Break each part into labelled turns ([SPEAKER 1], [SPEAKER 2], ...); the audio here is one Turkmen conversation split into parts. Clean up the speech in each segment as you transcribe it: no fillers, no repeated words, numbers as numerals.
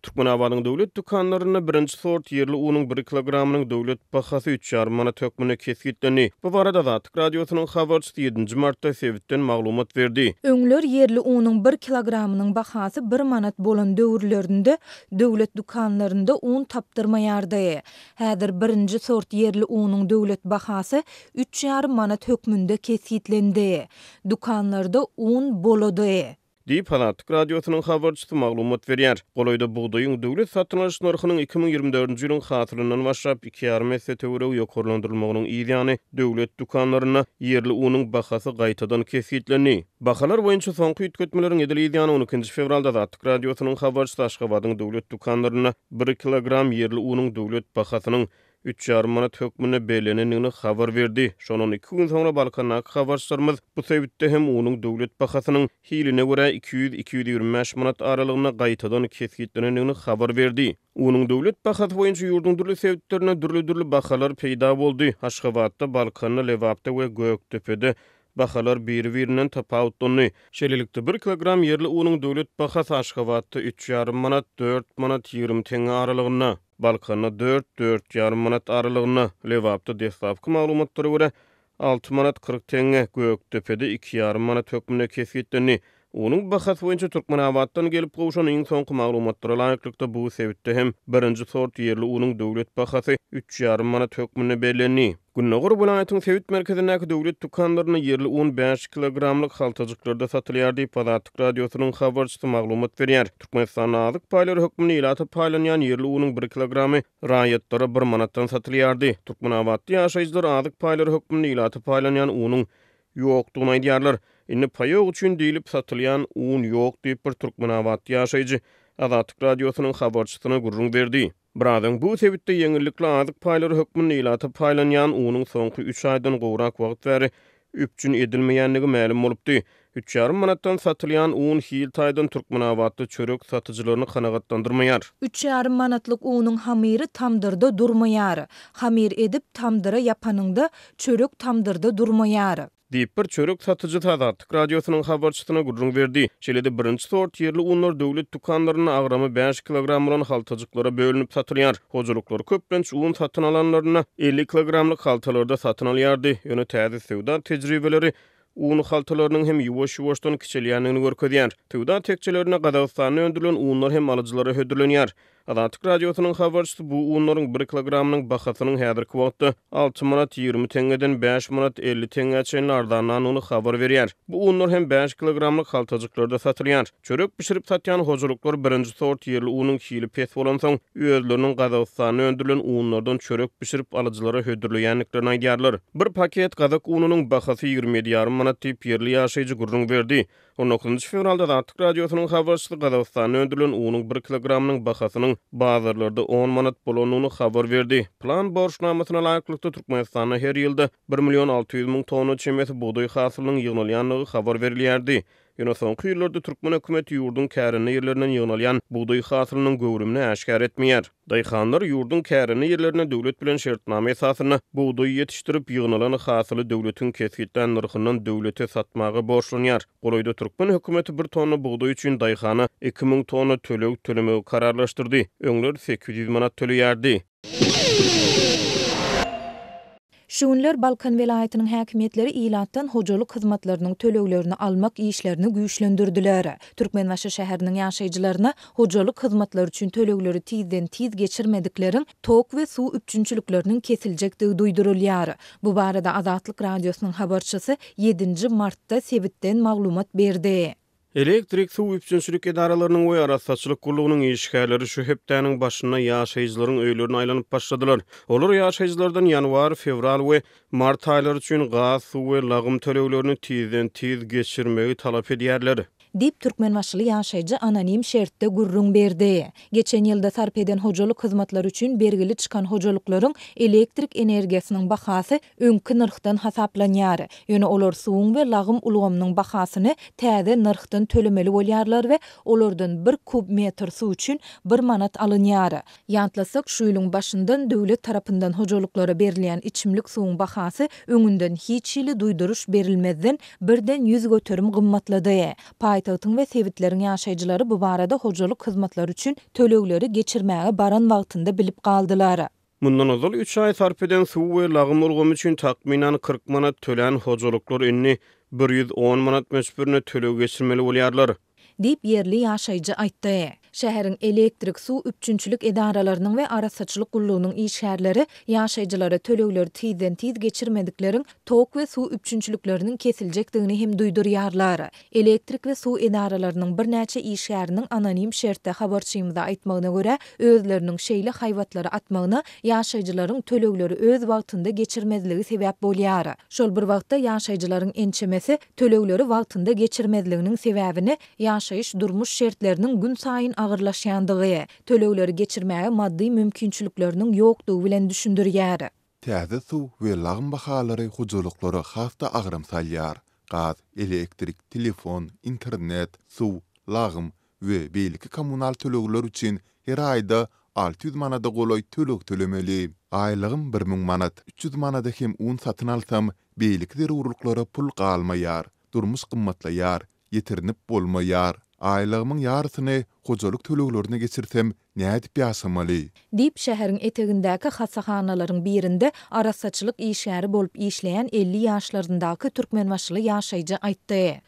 [SPEAKER 1] Türkmenabatyň döwlet dükanlaryna birinji sort yerli unyň 1 kilogramynyň döwlet bahasy 3,5 manat hökmüne kesgitlendi. Bu barada Azatlyk radiosynyň habarçysy 7 martda sebitden maglumat berdi.
[SPEAKER 2] Öňler yerli unyň 1 kilogramynyň bahasy 1 manat bolan döwürlerinde döwlet dükanlarynda un tapdyrmaýardy. Häzir birinji sort yerli unyň döwlet bahasy 3,5 manat hökmünde kesgitlendi. Dükanlarda un bolady.
[SPEAKER 1] Diýip Azatlyk radiosynyň habarçysy maglumat berýär. Golaýda buğdaýyň döwlet satyn alyş narhynyň 2024-nji ýylyň hatyryndan başlap 2,5 esse töwereg ýokarlandyrylmagynyň ýylyny döwlet dükanlaryna yerli unyň bahasy gaýtadan kesgitlendi. Bahalar boýunça soňky üýtgetmeleriň edilýäni 12 fevralda Azatlyk radiosynyň habarçysy Aşgabatyň döwlet dükanlaryna 1 kilogram yerli unyň döwlet bahasynyň 3,5 manat hökmüne belenenini habar berdi. Şonuň 2 gün soňra Balkannak habarçylarymyz bu sebitde hem unyň döwlet bahasynyň hiline görä 200-225 manat aralygyna gaýtadan kesgitlenenini habar berdi. Unyň döwlet bahasy boýunça ýurdun türlü sebitlerine dürli bahalar peýda boldy. Aşgabatda, Balkanna, Lewapda we Göktepe'de bahalar bir-birinden tapawutlandy. Şeýlelikde 1 kilogram yerli unyň döwlet bahasy Aşgabatda 3,5 manat 4 manat 20 teňe aralygyna, Balkanna 4-4,5 manat aralygyna, Lewapda destlapky maglumatlara görä 6 manat 40 teňe, Göktepe'de 2,5 manat hökmüne kesgitlendi. Unyň bahasy boýunça Türkmenabatdan gelip gowşan iň soňky maglumatlara laýyklykda bu sebitde hem birinji sort yerli unyň döwlet bahasy 3,5 manat hökmüne bellenýär. Günnägor bulaýatyň sebit merkezindäki döwlet dükanlaryna yerli un 5 kilogramlyk haltajyklarda satylýar diýip Azatlyk radiosynyň habarçysy maglumat berýär. Türkmenistan azyk paýlary hökmüne ýylata paýlanýan yerli unyň 1 kilogramy raýatlara 1 manatdan satylýardy. Türkmenabatda ýaşaýjylar azyk paýlary hökmüne ýylata paýlanýan unyň ýokdugyny aýdýarlar. Indi paýok üçin diýilip satylýan un ýok diýip bir Türkmenabatda ýaşaýjy Azatlyk radiosynyň habarçysyna gurrun berdi. Birazdan bu sebitde ýeňillikle azyk paýlary hökmüne ýylata paýlanýan unyň soňky 3 aýdan gowrak wagt bäri üpçün edilmeýänligi ma'lum bolupdy. 3,5 manatdan satylýan un hil taýdan Türkmenabatda çörek satyjylaryny kanagatlandyrmaýar.
[SPEAKER 2] 3,5 manatlyk unyň hamyry tamdyrda durmaýar. Hamyr edip tamdyra ýapanyňda çörek tamdyrda durmaýar.
[SPEAKER 1] Diýip bir çörek satyjy Azatlyk radiosynyň habarçysyna gurrun berdi. Şeýlede birinji sort yerli unlar döwlet dükanlaryna agramy 5 kilogram bolan haltajyklara bölünip satylýar. Hojalyklar köplenç un satyn alanlaryna 50 kilogramlyk haltalarda satyn alýardy. Ýöne täze sewda tejribeleri un haltalarynyň hem ýuwaş-ýuwaşdan kiçilýänligini görkezýär. Tewda tekçelerine Gazagystanda öndürilen unlar hem alyjylara hödürlenýär. Azatlyk radiosynyň habarçysy bu unlaryň 1 kilogramynyň bahasynyň häzirki wagtda 6 manat 20 teňeden 5 manat 50 teňeçe ardananyny habar berýär. Bu unlar hem 5 kilogramlyk haltajyklarda satylýar. Çörek pişirip satýan hojalyklar birinji sort yerli unyň hili pes bolan soň özleriniň Gazagystanda öndürilen unlardan çörek pişirip alyjylara hödürlenýänliklerini aýdýarlar. Bir paket gazak unynyň bahasy 27,5 manat diýip yerli ýaşaýjy gurrun berdi. 19 fevralda Azatlyk radiosynyň habarçysy Gazagystanda öndürilen unyň 1 kilogramynyň bahasynyň bazarlarda 10 manat bolanyny habar berdi. Plan borçnamasyna laýyklykda Türkmenistana her ýylda 1.600.000 tonna çemeti buğday hasylynyň ýygnalýanlygy habar berilýärdi. Ýöne soňky ýyllarda Türkmen hökümeti ýurdun kärini ýerlerinden ýygnalýan buğday hasylynyň göwrümini äşkär etmeýär. Daýhanlar ýurdun kärini ýerlerine döwlet bilen şertname esasyna buğday ýetişdirip ýygnalan hasyly döwletiň kesgitlen narhyndan döwlete satmagy borçlanýar. Golaýda Türkmen hökümeti 1 tonna buğday üçin daýhana 2000 tonna tölemegi kararlaşdyrdy. Öňler 800 manat töleýärdi.
[SPEAKER 2] Şuňlar Balkan welaýatynyň häkimetleri ilatdan hojalyk hyzmatlarynyň töleglerini almak işlerini güýçlendirdiler. Türkmenbaşy şäheriniň ýaşaýjylaryna hojalyk hyzmatlar üçin tölegleri tizden tiz geçirmediklerin tok we suw üçünçülükleriniň kesiljekdigi duýdurulýar. Bu barada Azatlyk radiosynyň habarçysy 7 martda sebitden maglumat berdi.
[SPEAKER 1] Elektrik suw üçünçülük edaralarynyň we arasatçylyk gurulugynyň işgärleri şu hepdäniň başyna ýaşaýjylaryň öýlerine aýlanyp başladylar. Olar ýaşaýjylardan ýanwar, fevral we mart aýlary üçin gaz, suw we lagym töleglerini tizden tiz geçirmegi talap edýärler.
[SPEAKER 2] Dip Türkmenbaşly ýaşaýjy anonim şertde gurrun berdi. Geçen ýylda sarp eden hojalyk hyzmatlar üçin bergili çykan hojalyklaryň elektrik energiýasynyň bahasy öňki narhdan hasaplanýar. Ýöne olar suwuň we lagym ulgamynyň bahasyny täze narhdan tölemeli bolýarlar we olardan 1 kub metr suw üçin 1 manat alynýar. Ýantlasak şu ýylyň başyndan döwlet tarapyndan hojalyklara berilýän içimlik suwuň bahasy öňünden hiç ýyly duýduruş berilmezden birden 100 göterim gymmatlady. Baytagytyň we sebitleriň ýaşaýjylary bu barada hojuluk hyzmatlary üçin tölegleri geçirmäge baran wagtynda bilip galdylar.
[SPEAKER 1] Mundan ozal 3 ay sarp eden suw we lagym ulgamy üçin takminan 40 manat tölen hojuluklar inni 110 manat meşburuna töleg geçirmeli bolýarlar.
[SPEAKER 2] Dip yerli ýaşaýjy aýtdy. Şäheriň elektrik, suw üçünçülük edaralarynyň we arasaçylyk gullugynyň işgärleri ýaşaýjylara tölegleri tiz geçirmedikleriň tok we suw üçünçülükleriniň kesiljekdigini hem duýdurýarlar. Elektrik we suw edaralarynyň bir näçe işgäriniň anonim şertde habarçymyzda aýtmagyna görä, özleriniň şeýle haýwatlary atmagyna ýaşaýjylaryň tölegleri öz wagtynda geçirmezligi sebäp bolýar. Şol bir wagtda ýaşaýjylaryň ençemesi tölegleri wagtynda geçirmezliginiň sebäbini ýaşaýyş durmuş şertleriniň gün saýyn agyrlaşýandygy, tölegleri geçirmäge maddi mümkinçilikleriniň ýokdugy bilen düşündirýär.
[SPEAKER 3] Täze suw we lagym bahalary hojuluklary hafta agyram salýar. Gaz, elektrik, telefon, internet, suw, lagym we beýleki kommunal tölegler üçin her aýda 600 manada goloy töleg tölemeli. Aýlygym 1000 manat, 300 manada hem un satyn alsam, beýleki zerurluklara pul galmaýar, durmuş gymmatlaýar, ýetirinip bolmaýar. Aýlygymyň ýarsyny hojuluk töleglerine geçirsem nädip ýaşamaly?
[SPEAKER 2] Dip şäheriň etegindäki hassahanaların birinde arasaçylyk işgäri bolup işleýän 50 ýaşlaryndaky türkmenbaşly ýaşaýjy aýtdy.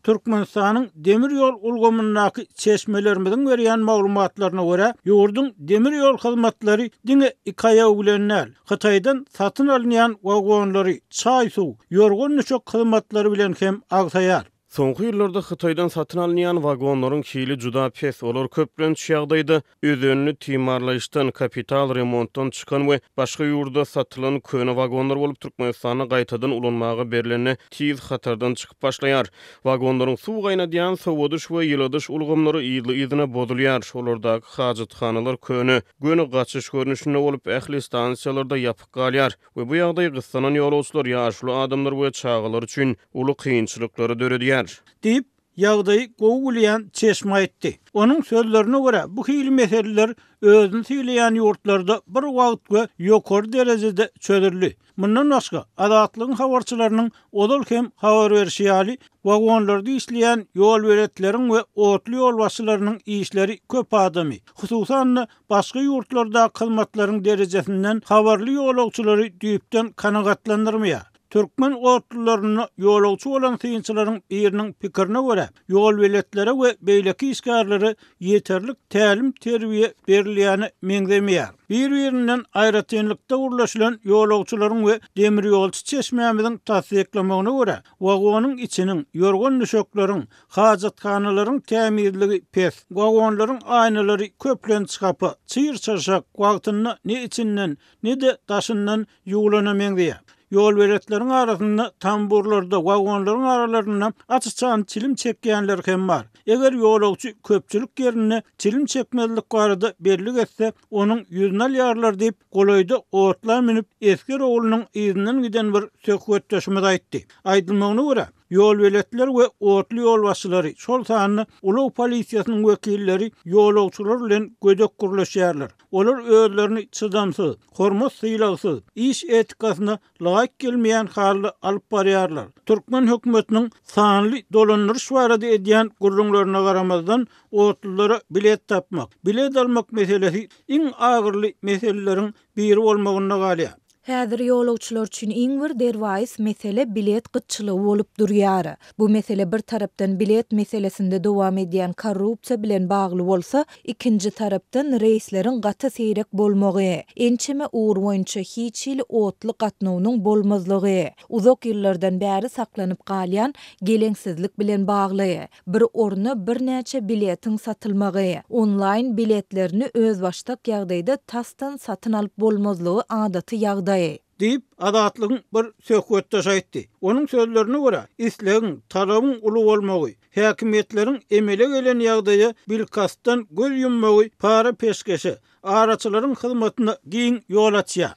[SPEAKER 4] Türkmenistanyň demir ýol ulgamyndaky çeşmelerimiň berýän maglumatlaryna görä, ýurdun demir ýol hyzmatlary diňe 2 aýagy bilen näl. Hytaýdan satyn alynýan wagonlary, çaý suw, ýorgun nüşek hyzmatlary bilen hem agsaýar.
[SPEAKER 1] Soňky ýyllarda Hytaýdan satyn alynýan wagonlaryň kili juda pes, olar köplenç ýagdaýda özünni timarlaýyşdan, kapital remontdan çykan we başga ýurda satylan köne wagonlar bolup Türkmenistana gaýtadan ulanmagy berilene tiz hatardan çykyp başlaýar. Wagonlaryň suw gaýnadýan sowadyş we ýyladyş ulgamlary ýyly-ýylyna bozulýar. Olardaky hajatxanalar köne, göni gaçyş görnüşinde bolup ähli stansiýalarda ýapyk galýar we bu ýagdaý gyssanan ýolagçylar ýaşly adamlar we çağalar üçin uly kynçylyklara döredýär.
[SPEAKER 4] Dip ýagdaýy gowgulýan çeşme aýtdy. Onuň sözlerine görä bu hili meseleler özüni söýleýän ýurtlarda bir wagtga ýokary derejede çözüldi. Mundan başga adatlygyň habarçylarynyň odal hem habar berýäli wagonlarda işleýän ýol beretleriň we otly ýol başçylarynyň işleri köp adamy. Hususan başga ýurtlarda hyzmatlaryň derejesinden habarly ýolagçylary düýpden kanagatlandyrmaýar. Türkmen otlularına ýolagçy bolan synçylaryň biriniň pikirine görä, ýol beletleri we beýleki işgärleri ýeterlik tälim terbiýe berilýäni meňzemeýär. Bir-birinden aýratynlykda urlaşylan ýolagçylaryň we demir ýolçy çeşmämiziň tasdiklamagyna görä, wagonyň içiniň, ýorgun nüşekleriň, hajatkhanalaryň tämizligi pes, wagonlaryň aýnalary köplenç kapy, çyr-çarşak wagtyny ne içinden, ne de daşyndan ýuglana meňzeýär. Ýol beretleriň arasynda tamburlarda, wagonlaryň aralarynda açyçan çilim çekýänler hem bar. Eger ýolagçy köpçülik ýerine çilim çekmezlik barada belli etse, onuň ýüzüne ýarlar diýip goloýda otlar minip eski oğlunyň izinden giden bir söhbetleşmede aýtdy. Aýdylmagyna görä, ýol beletler we otly ýol başçylary şol sanyny Ulu polisiýasynyň wekilleri ýolagçylar bilen gödek gurlaşýarlar. Olar özlerini çydamsyz, hormat syýlagsyz, iş etikasyna laýyk gelmeýän halda alyp barýarlar. Türkmen hökümetiniň sanly dolandyryş barada edýän gurrunlaryna garamazdan otlylara bilet tapmak, bilet almak meselesi iň agyrly meseleleriň biri bolmagyna galýar.
[SPEAKER 2] Häzir ýolagçylar üçin iň bir derwais mesele bilet gytçylygy bolup durýar. Bu mesele bir tarapdan bilet meselesinde dowam edýän korrupsiýa bilen bagly bolsa, ikinji tarapdan reýsleriň gaty seýrek bolmagy, ençeme ugur boýunça hiç il otly gatnawynyň bolmazlygy, uzak ýyllardan bäri saklanyp galýan geleňsizlik bilen bagly. Bir orna bir näçe biletiň satylmagy, online biletlerini öz başdak ýagdaýda tasdan satyn alyp bolmazlygy adaty ýagdaý.
[SPEAKER 4] Deyip adatlygyň bir söhbetde aýtdy. Onuň sözlerine görä, islegiň, talabyň uly bolmagy, häkimetleriň emele gelen ýagdaýa bilkastan göz yummagy, para peşkeşi, araçylaryň hyzmatyna giň ýol açýar.